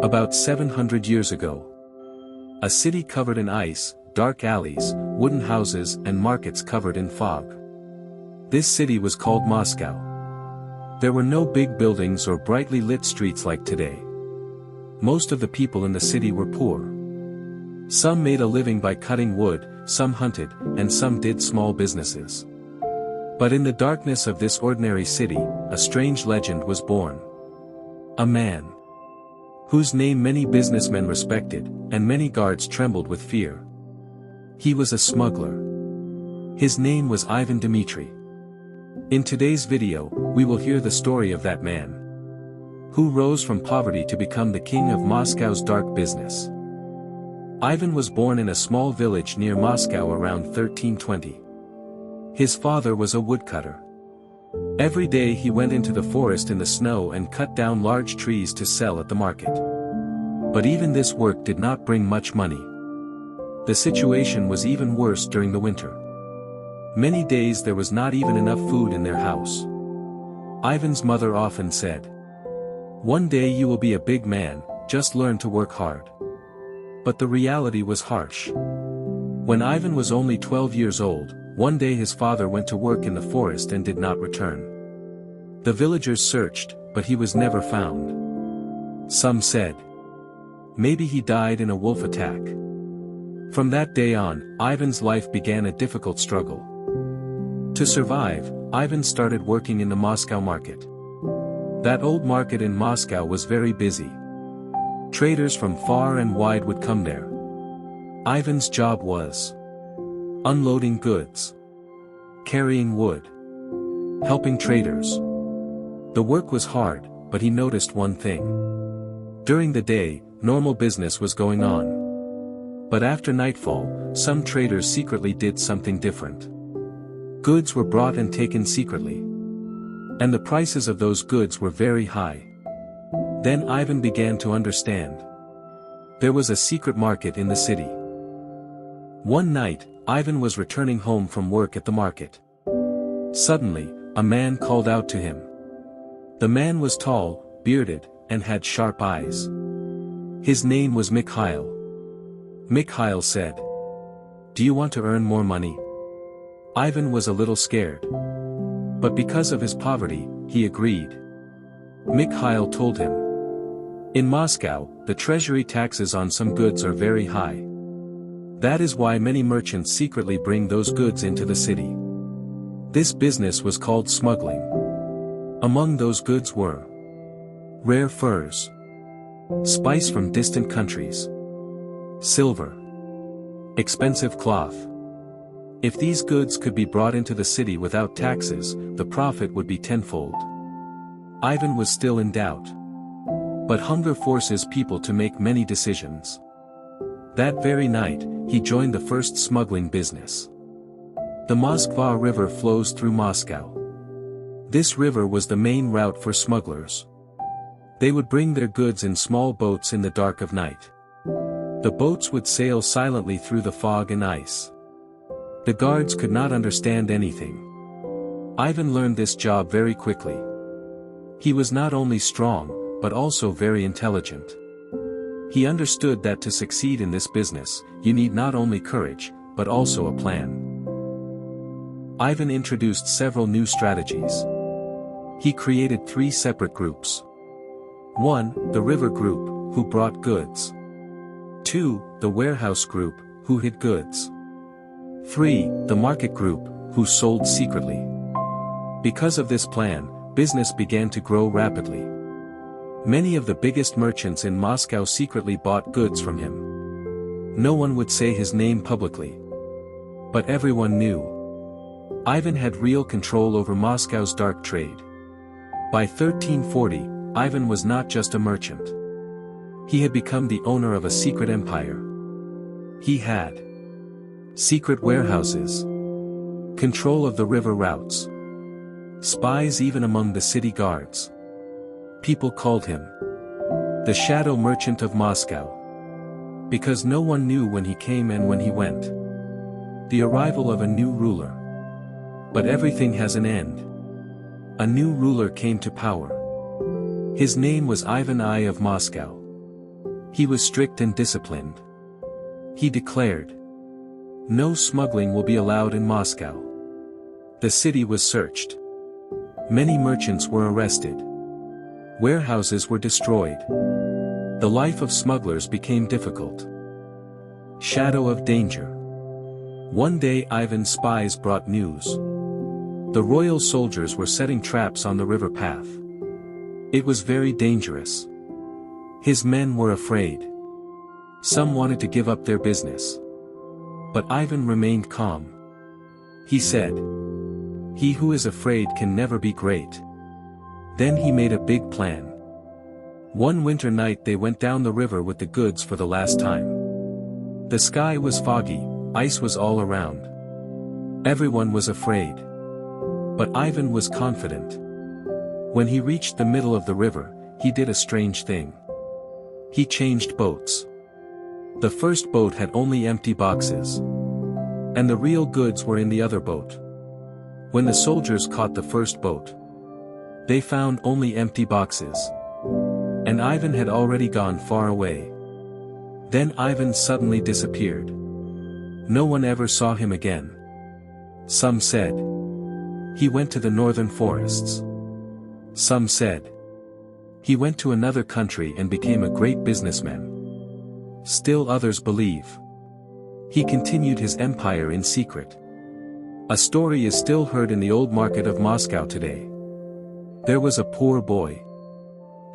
About 700 years ago. A city covered in ice, dark alleys, wooden houses and markets covered in fog. This city was called Moscow. There were no big buildings or brightly lit streets like today. Most of the people in the city were poor. Some made a living by cutting wood, some hunted, and some did small businesses. But in the darkness of this ordinary city, a strange legend was born. A man whose name many businessmen respected, and many guards trembled with fear. He was a smuggler. His name was Ivan Dmitri. In today's video, we will hear the story of that man, who rose from poverty to become the king of Moscow's dark business. Ivan was born in a small village near Moscow around 1320. His father was a woodcutter. Every day he went into the forest in the snow and cut down large trees to sell at the market. But even this work did not bring much money. The situation was even worse during the winter. Many days there was not even enough food in their house. Ivan's mother often said, "One day you will be a big man, just learn to work hard." But the reality was harsh. When Ivan was only 12 years old, one day his father went to work in the forest and did not return. The villagers searched, but he was never found. Some said, maybe he died in a wolf attack. From that day on, Ivan's life began a difficult struggle. To survive, Ivan started working in the Moscow market. That old market in Moscow was very busy. Traders from far and wide would come there. Ivan's job was unloading goods, carrying wood, helping traders. The work was hard, but he noticed one thing. During the day, normal business was going on. But after nightfall, some traders secretly did something different. Goods were brought and taken secretly. And the prices of those goods were very high. Then Ivan began to understand. There was a secret market in the city. One night, Ivan was returning home from work at the market. Suddenly, a man called out to him. The man was tall, bearded, and had sharp eyes. His name was Mikhail. Mikhail said, "Do you want to earn more money?" Ivan was a little scared. But because of his poverty, he agreed. Mikhail told him, "In Moscow, the treasury taxes on some goods are very high. That is why many merchants secretly bring those goods into the city. This business was called smuggling. Among those goods were rare furs, spice from distant countries, silver, expensive cloth. If these goods could be brought into the city without taxes, the profit would be tenfold." Ivan was still in doubt. But hunger forces people to make many decisions. That very night, he joined the first smuggling business. The Moskva River flows through Moscow. This river was the main route for smugglers. They would bring their goods in small boats in the dark of night. The boats would sail silently through the fog and ice. The guards could not understand anything. Ivan learned this job very quickly. He was not only strong, but also very intelligent. He understood that to succeed in this business, you need not only courage, but also a plan. Ivan introduced several new strategies. He created 3 separate groups. 1. The river group, who brought goods. 2. The warehouse group, who hid goods. 3. The market group, who sold secretly. Because of this plan, business began to grow rapidly. Many of the biggest merchants in Moscow secretly bought goods from him. No one would say his name publicly. But everyone knew. Ivan had real control over Moscow's dark trade. By 1340, Ivan was not just a merchant. He had become the owner of a secret empire. He had secret warehouses, control of the river routes, spies even among the city guards. People called him the shadow merchant of Moscow, because no one knew when he came and when he went. The arrival of a new ruler. But everything has an end. A new ruler came to power. His name was Ivan I of Moscow. He was strict and disciplined. He declared, "No smuggling will be allowed in Moscow." The city was searched. Many merchants were arrested. Warehouses were destroyed. The life of smugglers became difficult. Shadow of danger. One day Ivan's spies brought news. The royal soldiers were setting traps on the river path. It was very dangerous. His men were afraid. Some wanted to give up their business. But Ivan remained calm. He said, "He who is afraid can never be great." Then he made a big plan. One winter night they went down the river with the goods for the last time. The sky was foggy, ice was all around. Everyone was afraid. But Ivan was confident. When he reached the middle of the river, he did a strange thing. He changed boats. The first boat had only empty boxes. And the real goods were in the other boat. When the soldiers caught the first boat, they found only empty boxes. And Ivan had already gone far away. Then Ivan suddenly disappeared. No one ever saw him again. Some said, he went to the northern forests. Some said, he went to another country and became a great businessman. Still others believe, he continued his empire in secret. A story is still heard in the old market of Moscow today. There was a poor boy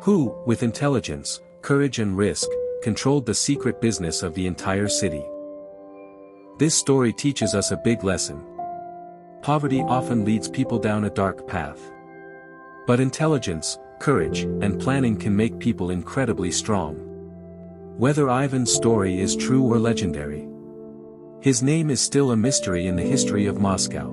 who, with intelligence, courage and risk, controlled the secret business of the entire city. This story teaches us a big lesson. Poverty often leads people down a dark path. But intelligence, courage, and planning can make people incredibly strong. Whether Ivan's story is true or legendary, his name is still a mystery in the history of Moscow.